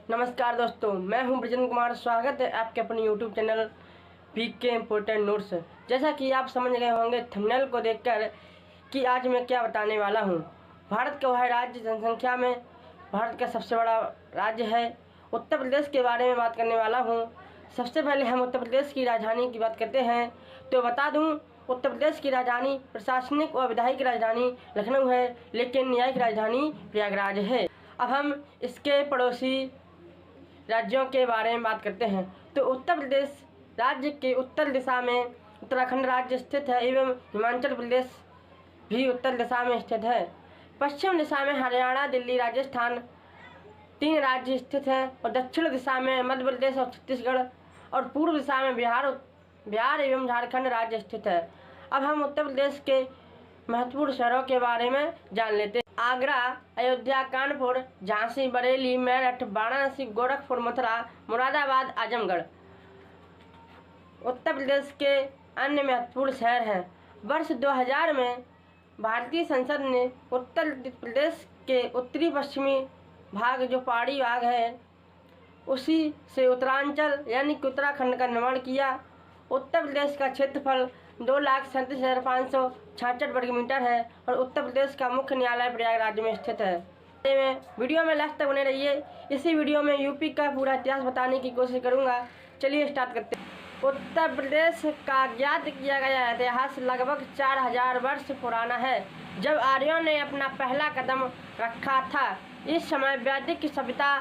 नमस्कार दोस्तों, मैं हूं ब्रजेंद्र कुमार। स्वागत है आपके अपने YouTube channel PK important notes. जैसा कि आप समझ गए होंगे थंबनेल को देखकर कि आज मैं क्या बताने वाला हूं। भारत का वह राज्य जनसंख्या में भारत का सबसे बड़ा राज्य है, उत्तर प्रदेश के बारे में बात करने वाला हूं। सबसे पहले हम उत्तर प्रदेश की राजधानी की बात करते हैं तो बता दूँ, उत्तर प्रदेश की राजधानी प्रशासनिक और विधायिक राजधानी लखनऊ है, लेकिन न्यायिक राजधानी प्रयागराज है। अब हम इसके पड़ोसी राज्यों के बारे में बात करते हैं तो उत्तर प्रदेश राज्य के उत्तर दिशा में उत्तराखंड राज्य स्थित है एवं हिमाचल प्रदेश भी उत्तर दिशा में स्थित है। पश्चिम दिशा में हरियाणा, दिल्ली, राजस्थान 3 राज्य स्थित हैं और दक्षिण दिशा में मध्य प्रदेश और छत्तीसगढ़ और पूर्व दिशा में बिहार एवं झारखंड राज्य स्थित है। अब हम उत्तर प्रदेश के महत्वपूर्ण शहरों के बारे में जान लेते हैं। आगरा, अयोध्या, कानपुर, झांसी, बरेली, मेरठ, वाराणसी, गोरखपुर, मथुरा, मुरादाबाद, आजमगढ़ उत्तर प्रदेश के अन्य महत्वपूर्ण शहर हैं। वर्ष 2000 में भारतीय संसद ने उत्तर प्रदेश के उत्तरी पश्चिमी भाग जो पहाड़ी भाग है उसी से उत्तरांचल यानी कि उत्तराखंड का निर्माण किया। उत्तर प्रदेश का क्षेत्रफल 2,37,566 वर्ग मीटर है और उत्तर प्रदेश का मुख्य न्यायालय प्रयागराज में स्थित है। वीडियो में लास्ट तक बने रहिए। इसी वीडियो में यूपी का पूरा इतिहास बताने की कोशिश करूंगा। चलिए स्टार्ट करते हैं। उत्तर प्रदेश का ज्ञात किया गया इतिहास लगभग 4000 वर्ष पुराना है, जब आर्यों ने अपना पहला कदम रखा था। इस समय वैदिक सभ्यता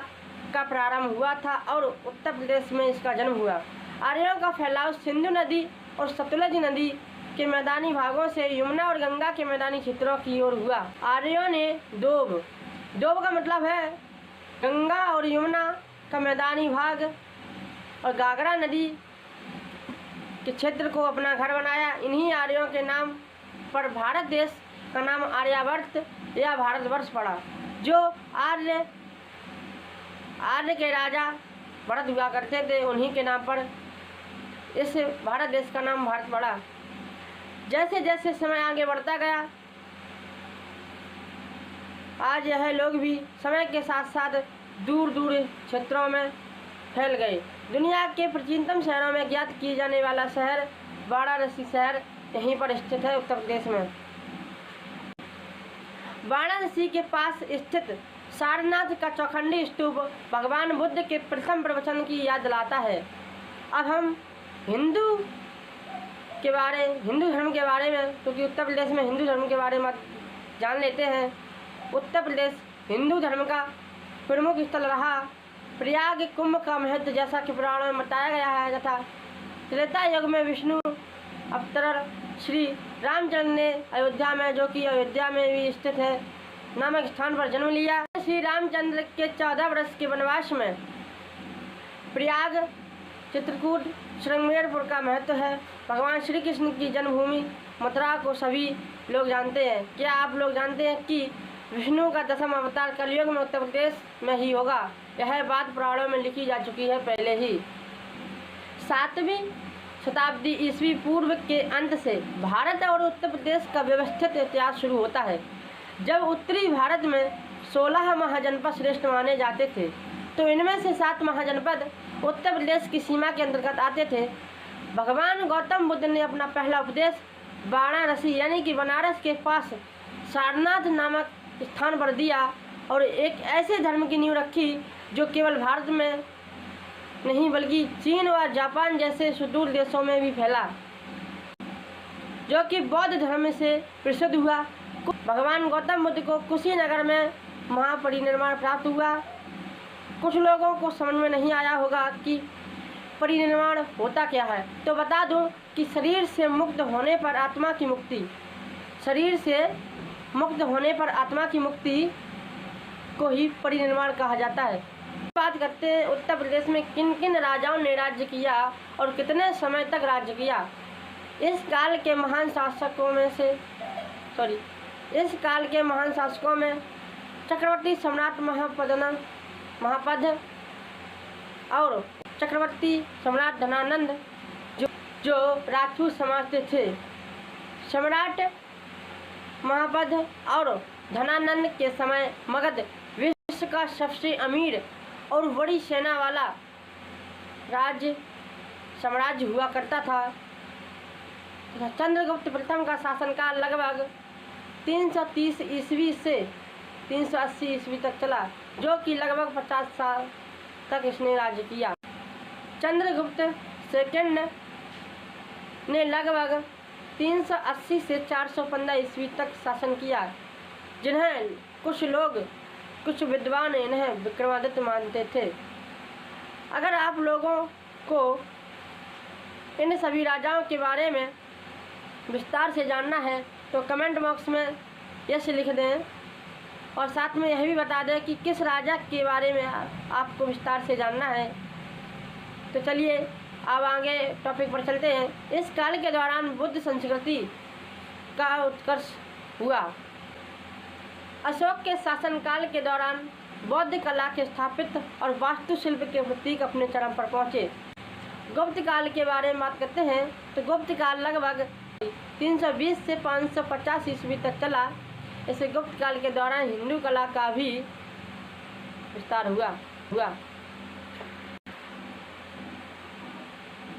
का प्रारंभ हुआ था और उत्तर प्रदेश में इसका जन्म हुआ। आर्यों का फैलाव सिंधु नदी और सतलज नदी के मैदानी भागों से यमुना और गंगा के मैदानी क्षेत्रों की ओर हुआ। आर्यों ने दोब का मतलब है गंगा और यमुना का मैदानी भाग और घाघरा नदी के क्षेत्र को अपना घर बनाया। इन्हीं आर्यों के नाम पर भारत देश का नाम आर्यावर्त या भारतवर्ष पड़ा। जो आर्य के राजा भरत हुआ करते थे, उन्हीं के नाम पर इस भारत देश का नाम भारत पड़ा। जैसे जैसे समय आगे बढ़ता गया, आज यह लोग भी समय के साथ साथ दूर दूर क्षेत्रों में फैल गए। दुनिया के प्राचीनतम शहरों में ज्ञात किए जाने वाला शहर वाराणसी शहर यहीं पर स्थित है, उत्तर प्रदेश में। वाराणसी के पास स्थित सारनाथ का चौखंडी स्तूप भगवान बुद्ध के प्रथम प्रवचन की याद दिलाता है। अब हम हिंदू धर्म के बारे में, क्योंकि उत्तर प्रदेश में हिंदू धर्म के बारे में जान लेते हैं। उत्तर प्रदेश हिंदू धर्म का प्रमुख स्थल रहा। प्रयाग कुंभ का महत्व जैसा कि पुराणों में बताया गया है तथा त्रेता युग में विष्णु अवतार श्री रामचंद्र ने अयोध्या में, जो कि अयोध्या में भी स्थित है, नामक स्थान पर जन्म लिया। श्री रामचंद्र के 14 वर्ष के वनवास में प्रयाग, चित्रकूट, श्रृंगेरपुर का महत्व है। भगवान श्री कृष्ण की जन्मभूमि मथुरा को सभी लोग जानते हैं। क्या आप लोग जानते हैं कि विष्णु का 10वां अवतार कलयुग में उत्तर प्रदेश में ही होगा? यह बात पुराणों में लिखी जा चुकी है पहले ही। 7वीं शताब्दी ईस्वी पूर्व के अंत से भारत और उत्तर प्रदेश का व्यवस्थित इतिहास शुरू होता है। जब उत्तरी भारत में 16 महाजनपद श्रेष्ठ माने जाते थे, तो इनमें से 7 महाजनपद उत्तर प्रदेश की सीमा के अंतर्गत आते थे। भगवान गौतम बुद्ध ने अपना पहला उपदेश वाराणसी यानी कि बनारस के पास सारनाथ नामक स्थान पर दिया और एक ऐसे धर्म की नींव रखी जो केवल भारत में नहीं बल्कि चीन व जापान जैसे सुदूर देशों में भी फैला, जो कि बौद्ध धर्म से प्रसिद्ध हुआ। भगवान गौतम बुद्ध को कुशीनगर में महापरिनिर्वाण प्राप्त हुआ। कुछ लोगों को समझ में नहीं आया होगा कि परिनिर्वाण होता क्या है, तो बता दूं कि शरीर से मुक्त होने पर आत्मा की मुक्ति को ही परिनिर्वाण कहा जाता है। बात करते हैं उत्तर प्रदेश में किन किन राजाओं ने राज्य किया और कितने समय तक राज्य किया। इस काल के महान शासकों में चक्रवर्ती सम्राट महापद और चक्रवर्ती सम्राट धनानंद जो राजपूत समाज से थे। सम्राट महापद और धनानंद के समय मगध विश्व का सबसे अमीर और बड़ी सेना वाला राज्य साम्राज्य हुआ करता था। चंद्रगुप्त प्रथम का शासनकाल लगभग 330 ईस्वी से 380 ईस्वी तक चला, जो कि लगभग 50 साल तक इसने राज्य किया। चंद्रगुप्त सेकंड ने लगभग 380 से 415 ईस्वी तक शासन किया, जिन्हें कुछ विद्वान इन्हें विक्रमादित्य मानते थे। अगर आप लोगों को इन सभी राजाओं के बारे में विस्तार से जानना है तो कमेंट बॉक्स में यस लिख दें, और साथ में यह भी बता दें कि किस राजा के बारे में आपको विस्तार से जानना है। तो चलिए अब आगे टॉपिक पर चलते हैं। इस काल के दौरान बुद्ध संस्कृति का उत्कर्ष हुआ। अशोक के शासनकाल के दौरान बौद्ध कला के स्थापित और वास्तुशिल्प के प्रतीक अपने चरम पर पहुँचे। गुप्त काल के बारे में बात करते हैं तो गुप्त काल लगभग 320 से 550 ईस्वी तक चला। इस गुप्त काल के दौरान हिंदू कला का भी विस्तार हुआ।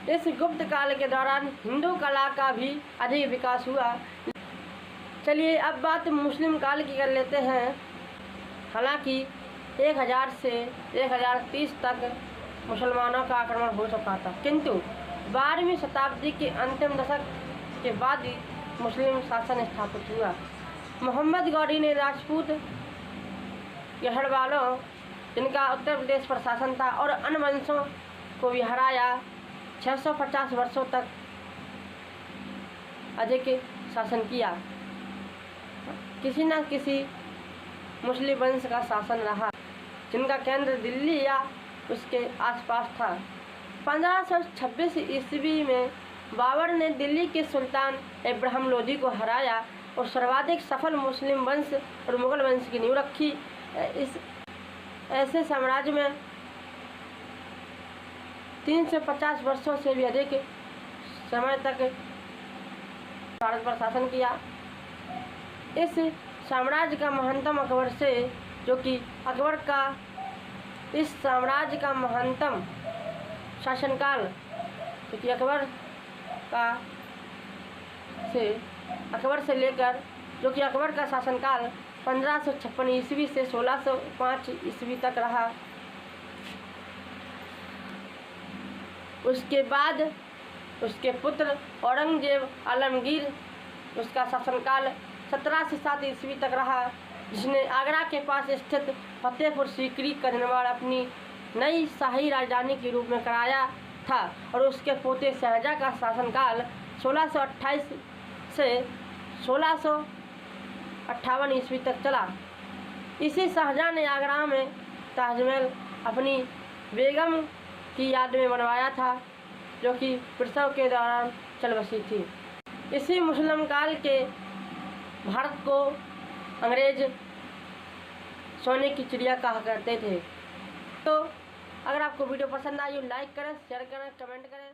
इस गुप्त काल के दौरान हिंदू कला का भी अधिक विकास हुआ। चलिए अब बात मुस्लिम काल की कर लेते हैं। हालांकि 1000 से 1030 तक मुसलमानों का आक्रमण हो चुका था, किंतु 12वीं शताब्दी के अंतिम दशक के बाद ही मुस्लिम शासन स्थापित हुआ। मोहम्मद गौरी ने राजपूत गढ़वालों, जिनका उत्तर प्रदेश पर शासन था, और अन्य वंशों को भी हराया। 650 वर्षों तक अधिक शासन किया। किसी न किसी मुस्लिम वंश का शासन रहा, जिनका केंद्र दिल्ली या उसके आसपास था। 1526 ईस्वी में बाबर ने दिल्ली के सुल्तान इब्राहिम लोदी को हराया और सर्वाधिक सफल मुस्लिम वंश और मुगल वंश की नींव रखी। इस ऐसे साम्राज्य में 350 वर्षों से भी अधिक समय तक भारत पर शासन किया। इस साम्राज्य का महंतम अकबर से, जो कि अकबर का इस साम्राज्य का महंतम शासनकाल, जो कि अकबर का शासनकाल 1556 ईस्वी से 1605 ईस्वी तक रहा। उसके बाद उसके पुत्र औरंगजेब आलमगीर, उसका शासनकाल 17 से 7 ईस्वी तक रहा, जिसने आगरा के पास स्थित फतेहपुर सीकरी का निर्माण अपनी नई शाही राजधानी के रूप में कराया था। और उसके पोते शाहजहां का शासनकाल 1628 से 1658 ईस्वी तक चला। इसी शाहजहां ने आगरा में ताजमहल अपनी बेगम की याद में बनवाया था, जो कि प्रसव के दौरान चल बसी थी। इसी मुस्लिम काल के भारत को अंग्रेज सोने की चिड़िया कहा करते थे। तो अगर आपको वीडियो पसंद आई, लाइक करें, शेयर करें, कमेंट करें।